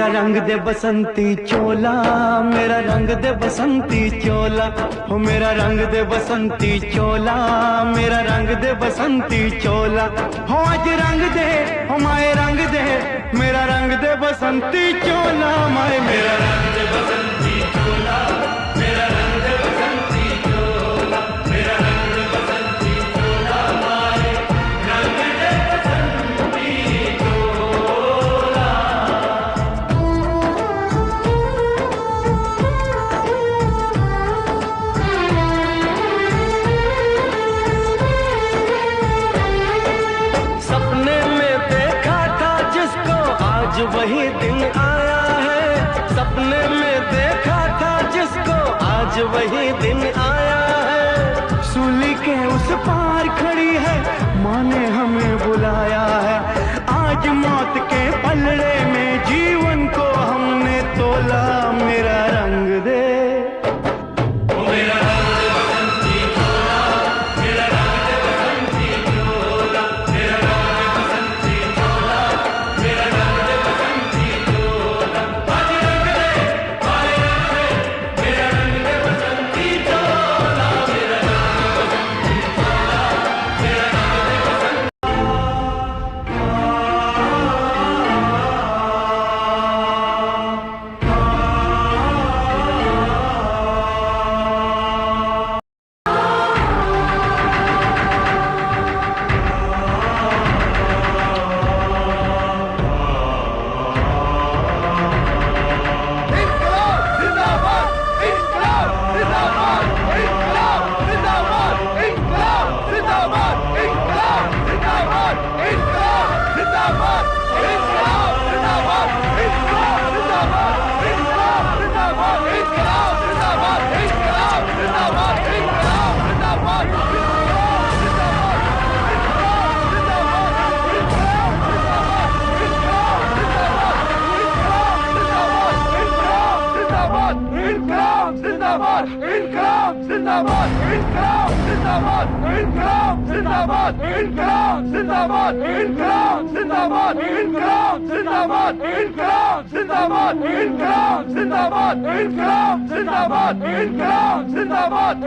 मेरा रंग दे बसंती चोला, मेरा रंग दे बसंती चोला, हो मेरा रंग दे बसंती चोला, मेरा रंग दे बसंती चोला, हो आज रंग दे, हो माए रंग दे, मेरा रंग दे बसंती चोला, माए मेरा रंग दे बसंती चोला, मेरा रंग दे बसंती चोला, मेरा रंग दे बसंती चोला, माए रंग दे बसंती चोला। सपने में देखा था जिसको आज वही दिन आया है, सपने में देखा था जिसको आज वही दिन आया है। सूली के उस पार खड़ी है, माँ ने हमें बुलाया है। आज मौत के पलड़े में जीवन को हमने तोला, मेरा रंग दे, मेरा रंग दे बसंती चोला, मेरा रंग दे बसंती चोला, मेरा रंग दे बसंती चोला, मेरा रंग दे बसंती चोला, आज रंग दे, माए रंग दे, मेरा रंग दे बसंती चोला, मेरा रंग दे बसंती चोला, मेरा रंग दे बसंती। जिंदाबाद।